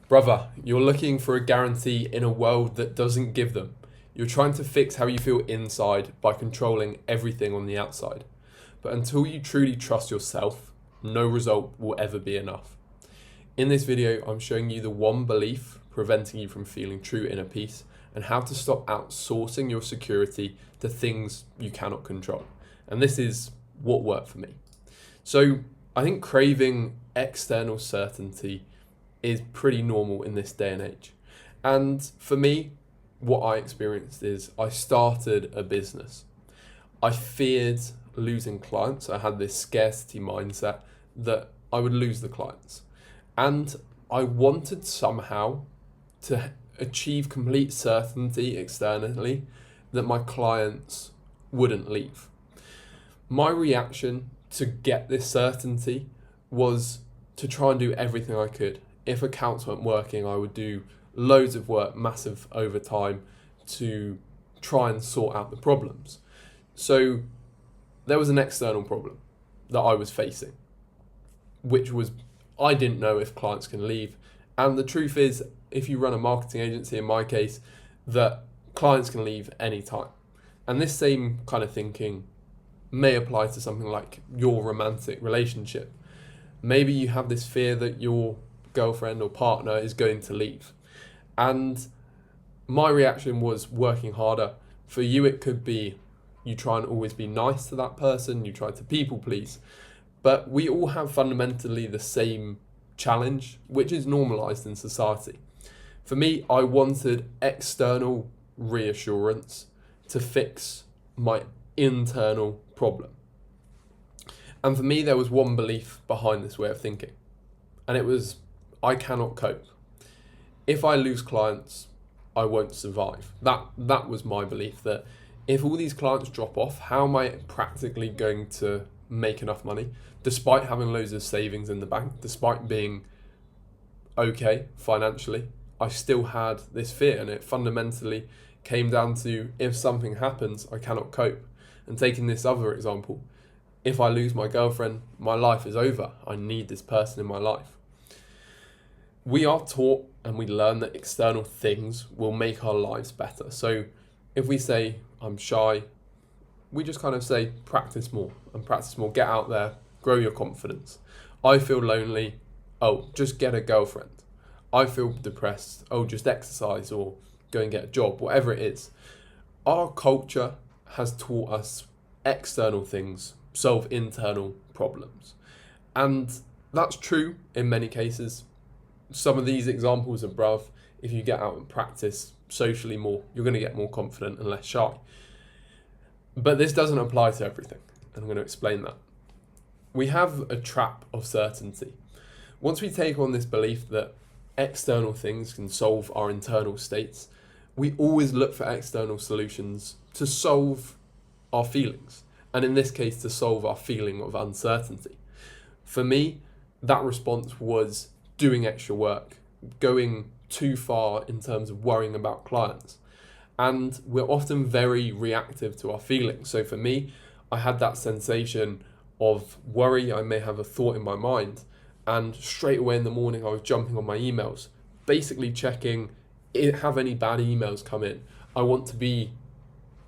Brother, you're looking for a guarantee in a world that doesn't give them. You're trying to fix how you feel inside by controlling everything on the outside. But until you truly trust yourself, no result will ever be enough. In this video, I'm showing you the one belief preventing you from feeling true inner peace and how to stop outsourcing your security to things you cannot control. And this is what worked for me. So I think craving external certainty is pretty normal in this day and age. And for me, what I experienced is I started a business. I feared losing clients. I had this scarcity mindset that I would lose the clients. And I wanted somehow to achieve complete certainty externally that my clients wouldn't leave. My reaction to get this certainty was to try and do everything I could. If accounts weren't working, I would do loads of work, massive overtime to try and sort out the problems. So there was an external problem that I was facing, which was I didn't know if clients can leave. And the truth is, if you run a marketing agency, in my case, that clients can leave anytime. And this same kind of thinking may apply to something like your romantic relationship. Maybe you have this fear that your girlfriend or partner is going to leave. And my reaction was working harder. For you, it could be you try and always be nice to that person, you try to people please. But we all have fundamentally the same challenge, which is normalized in society. For me, I wanted external reassurance to fix my internal problem. And for me, there was one belief behind this way of thinking, and it was I cannot cope. If I lose clients, I won't survive. That was my belief, that if all these clients drop off, how am I practically going to make enough money, despite having loads of savings in the bank, despite being okay financially? I still had this fear, and it fundamentally came down to if something happens, I cannot cope. And taking this other example, if I lose my girlfriend, my life is over. I need this person in my life. We are taught and we learn that external things will make our lives better. So if we say, I'm shy, we just kind of say, practice more and practice more, get out there, grow your confidence. I feel lonely, oh, just get a girlfriend. I feel depressed, oh, just exercise or go and get a job, whatever it is. Our culture has taught us external things solve internal problems. And that's true in many cases. Some of these examples above, if you get out and practice socially more, you're going to get more confident and less shy. But this doesn't apply to everything, and I'm going to explain that. We have a trap of certainty. Once we take on this belief that external things can solve our internal states, we always look for external solutions to solve our feelings, and in this case, to solve our feeling of uncertainty. For me, that response was doing extra work, going too far in terms of worrying about clients. And we're often very reactive to our feelings. So for me, I had that sensation of worry. I may have a thought in my mind, and straight away in the morning, I was jumping on my emails, basically checking, have any bad emails come in? I want to be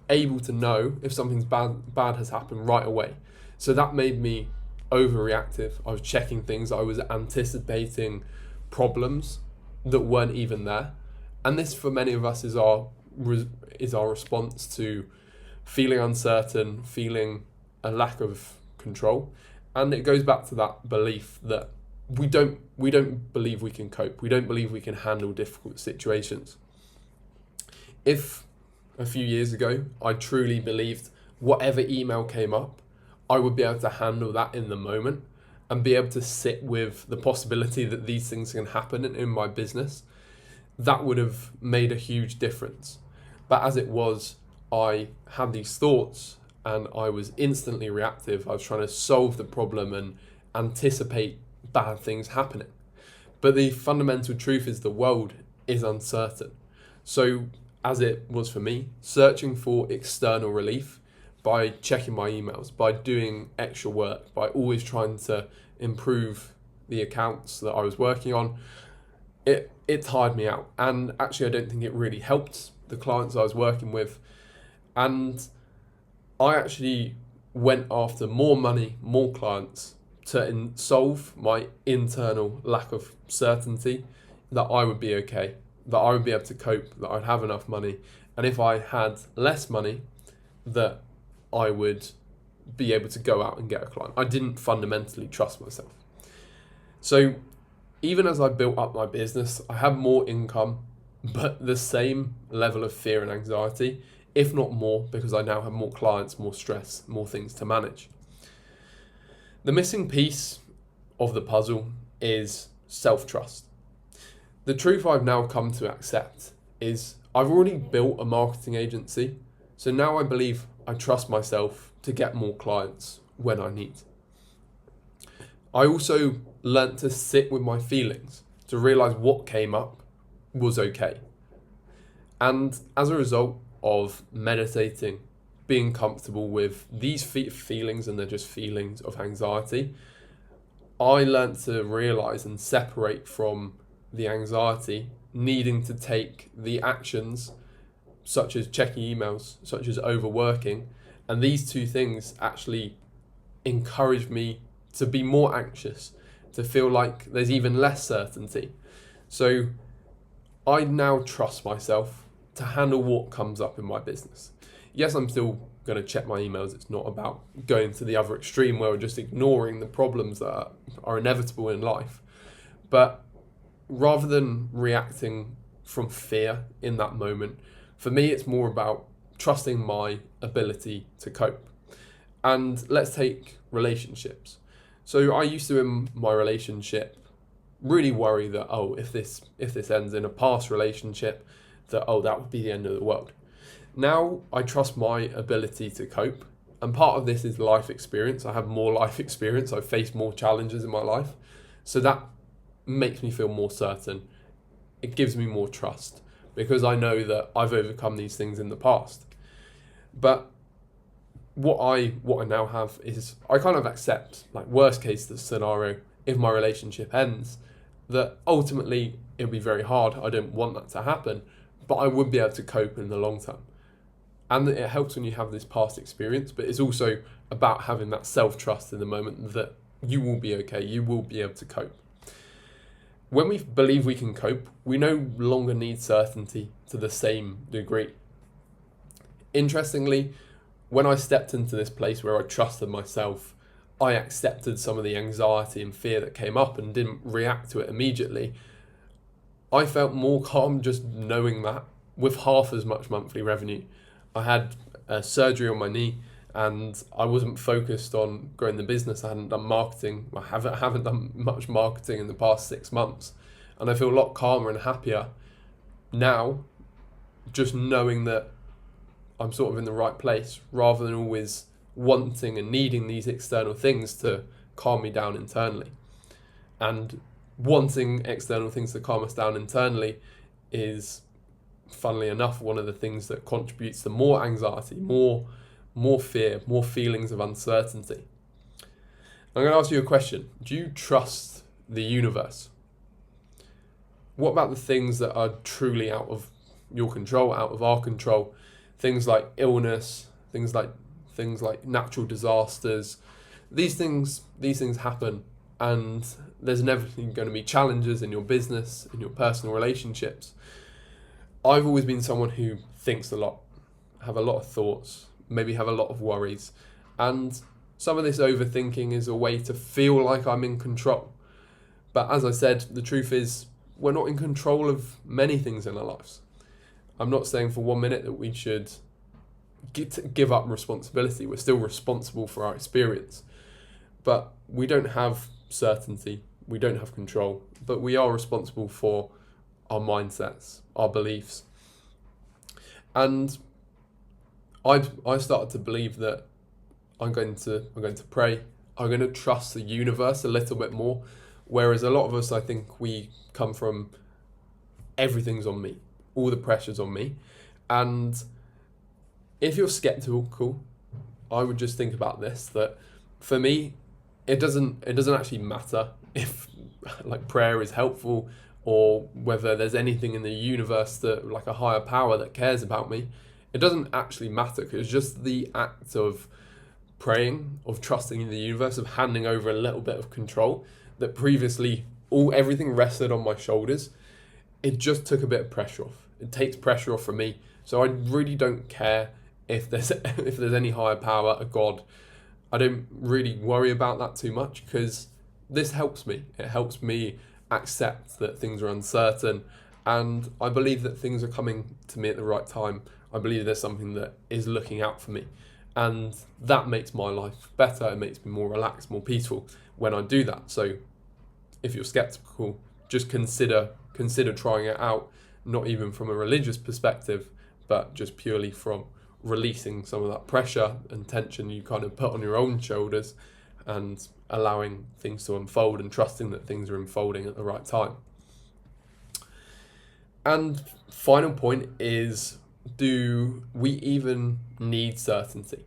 able to know if something's bad has happened right away. So that made me overreactive. I was checking things. I was anticipating problems that weren't even there. And this, for many of us, is our response to feeling uncertain, feeling a lack of control. And it goes back to that belief that we don't believe we can cope. We don't believe we can handle difficult situations. If a few years ago I truly believed whatever email came up, I would be able to handle that in the moment and be able to sit with the possibility that these things can happen in my business, that would have made a huge difference. But as it was, I had these thoughts and I was instantly reactive. I was trying to solve the problem and anticipate bad things happening. But the fundamental truth is the world is uncertain. So as it was for me, searching for external relief by checking my emails, by doing extra work, by always trying to improve the accounts that I was working on, it tired me out. And actually, I don't think it really helped the clients I was working with. And I actually went after more money, more clients to solve my internal lack of certainty that I would be okay, that I would be able to cope, that I'd have enough money. And if I had less money, that I would be able to go out and get a client. I didn't fundamentally trust myself. So even as I built up my business, I had more income, but the same level of fear and anxiety, if not more, because I now have more clients, more stress, more things to manage. The missing piece of the puzzle is self-trust. The truth I've now come to accept is I've already built a marketing agency, so now I believe I trust myself to get more clients when I need. I also learnt to sit with my feelings, to realise what came up was okay. And as a result of meditating, being comfortable with these feelings, and they're just feelings of anxiety, I learnt to realise and separate from the anxiety, needing to take the actions such as checking emails, such as overworking, and these two things actually encourage me to be more anxious, to feel like there's even less certainty. So I now trust myself to handle what comes up in my business. Yes, I'm still going to check my emails. It's not about going to the other extreme where we're just ignoring the problems that are inevitable in life. But rather than reacting from fear in that moment, for me, it's more about trusting my ability to cope. And let's take relationships. So I used to, in my relationship, really worry that, if this ends in a past relationship, that would be the end of the world. Now I trust my ability to cope, and part of this is life experience. I have more life experience. I've faced more challenges in my life, so that makes me feel more certain. It gives me more trust because I know that I've overcome these things in the past. But what I now have is I kind of accept, like, worst case scenario, if my relationship ends, that ultimately it'll be very hard. I don't want that to happen, but I would be able to cope in the long term. And it helps when you have this past experience, but it's also about having that self-trust in the moment that you will be okay, you will be able to cope. When we believe we can cope, we no longer need certainty to the same degree. Interestingly, when I stepped into this place where I trusted myself, I accepted some of the anxiety and fear that came up and didn't react to it immediately. I felt more calm just knowing that, with half as much monthly revenue. I had surgery on my knee and I wasn't focused on growing the business. I hadn't done marketing. I haven't done much marketing in the past 6 months. And I feel a lot calmer and happier now, just knowing that I'm sort of in the right place, rather than always wanting and needing these external things to calm me down internally. And wanting external things to calm us down internally is, funnily enough, one of the things that contributes to more anxiety, more fear, more feelings of uncertainty. I'm going to ask you a question. Do you trust the universe? What about the things that are truly out of your control, out of our control? Things like illness, things like natural disasters. These things happen, and there's inevitably going to be challenges in your business, in your personal relationships. I've always been someone who thinks a lot, have a lot of thoughts, maybe have a lot of worries, and some of this overthinking is a way to feel like I'm in control. But as I said, the truth is we're not in control of many things in our lives. I'm not saying for 1 minute that we should give up responsibility. We're still responsible for our experience, but we don't have certainty, we don't have control, but we are responsible for our mindsets, our beliefs. And I started to believe that I'm going to pray, I'm going to trust the universe a little bit more, whereas a lot of us, I think, we come from everything's on me, all the pressure's on me. And if you're skeptical, I would just think about this, that for me, it doesn't actually matter if like prayer is helpful or whether there's anything in the universe that, like a higher power that cares about me. It doesn't actually matter, because it's just the act of praying, of trusting in the universe, of handing over a little bit of control that previously everything rested on my shoulders. It just took a bit of pressure off. It takes pressure off from me. So I really don't care if there's any higher power, a God. I don't really worry about that too much, because this helps me. It helps me accept that things are uncertain, and I believe that things are coming to me at the right time. I believe there's something that is looking out for me, and that makes my life better. It makes me more relaxed, more peaceful when I do that. So if you're skeptical, just consider trying it out, not even from a religious perspective, but just purely from releasing some of that pressure and tension you kind of put on your own shoulders, and allowing things to unfold and trusting that things are unfolding at the right time. And final point is, do we even need certainty?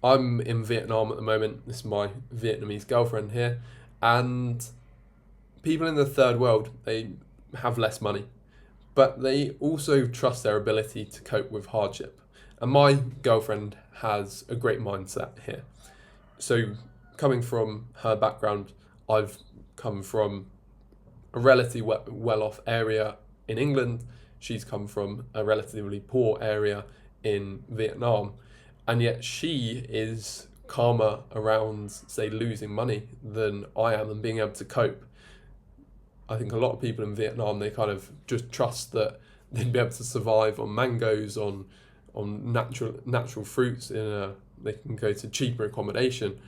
I'm in Vietnam at the moment. This is my Vietnamese girlfriend here. And people in the third world, they have less money, but they also trust their ability to cope with hardship. And my girlfriend has a great mindset here. So coming from her background, I've come from a relatively well-off area in England. She's come from a relatively poor area in Vietnam. And yet she is calmer around, say, losing money than I am, and being able to cope. I think a lot of people in Vietnam, they kind of just trust that they'd be able to survive on mangoes, on natural fruits. They can go to cheaper accommodation.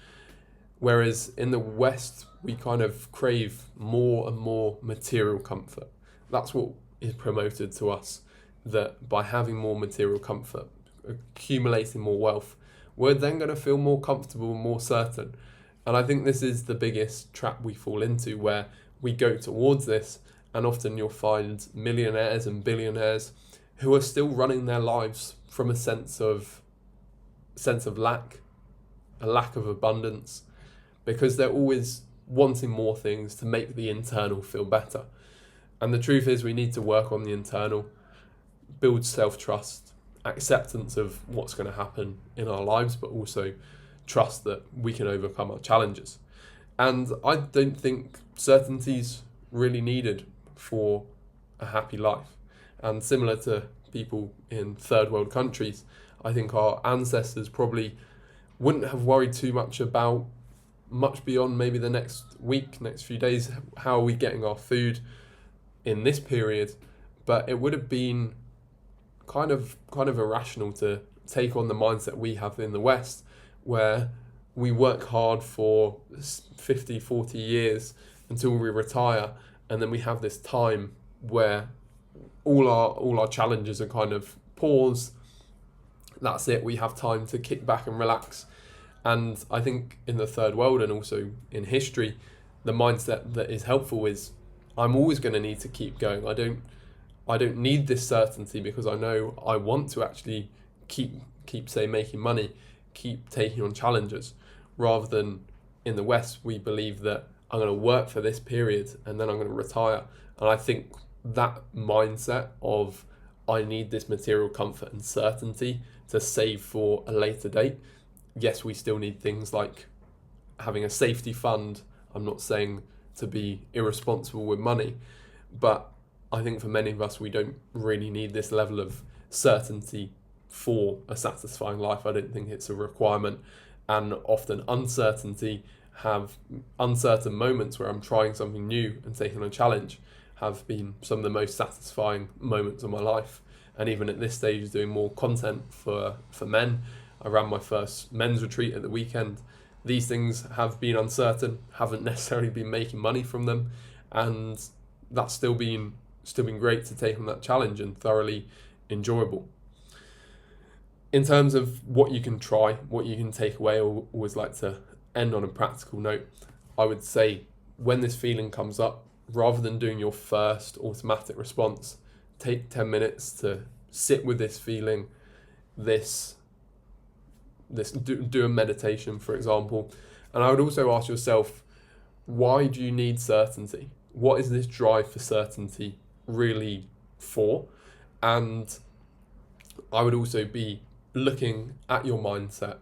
Whereas in the West, we kind of crave more and more material comfort. That's what is promoted to us, that by having more material comfort, accumulating more wealth, we're then going to feel more comfortable, more certain. And I think this is the biggest trap we fall into, where we go towards this, and often you'll find millionaires and billionaires who are still running their lives from a sense of lack, a lack of abundance, because they're always wanting more things to make the internal feel better. And the truth is, we need to work on the internal, build self-trust, acceptance of what's going to happen in our lives, but also trust that we can overcome our challenges. And I don't think certainty's really needed for a happy life. And similar to people in third world countries, I think our ancestors probably wouldn't have worried too much about much beyond maybe the next week, next few days. How are we getting our food in this period? But it would have been kind of irrational to take on the mindset we have in the West, where we work hard for 50, 40 years until we retire, and then we have this time where all our challenges are kind of paused. That's it. We have time to kick back and relax. And I think in the third world, and also in history, the mindset that is helpful is, I'm always going to need to keep going. I don't need this certainty, because I know I want to actually keep say making money, keep taking on challenges, rather than in the West, we believe that I'm going to work for this period and then I'm going to retire. And I think that mindset of, I need this material comfort and certainty to save for a later date. Yes, we still need things like having a safety fund. I'm not saying to be irresponsible with money, but I think for many of us, we don't really need this level of certainty for a satisfying life. I don't think it's a requirement. And often uncertainty, have uncertain moments where I'm trying something new and taking a challenge, have been some of the most satisfying moments of my life. And even at this stage, doing more content for men. I ran my first men's retreat at the weekend. These things have been uncertain, haven't necessarily been making money from them, and that's still been great to take on that challenge, and thoroughly enjoyable. In terms of what you can try, what you can take away, I always like to end on a practical note. I would say, when this feeling comes up, rather than doing your first automatic response, take 10 minutes to sit with this feeling, do a meditation, for example. And I would also ask yourself, why do you need certainty? what is this drive for certainty really for? And I would also be looking at your mindset,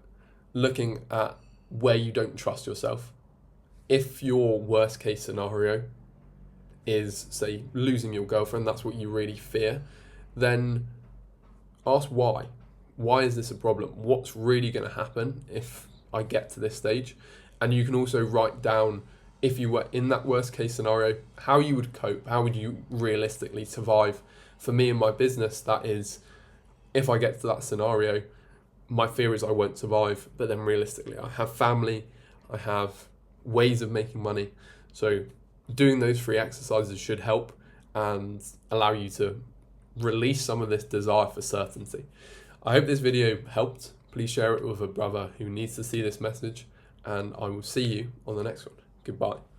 looking at where you don't trust yourself. If your worst case scenario is, say, losing your girlfriend, that's what you really fear, then ask why. Why is this a problem? What's really going to happen if I get to this stage? And you can also write down, if you were in that worst case scenario, how you would cope, how would you realistically survive. For me and my business, that is, if I get to that scenario, my fear is I won't survive, but then realistically, I have family, I have ways of making money. So doing those 3 exercises should help and allow you to release some of this desire for certainty. I hope this video helped. Please share it with a brother who needs to see this message, and I will see you on the next one. Goodbye.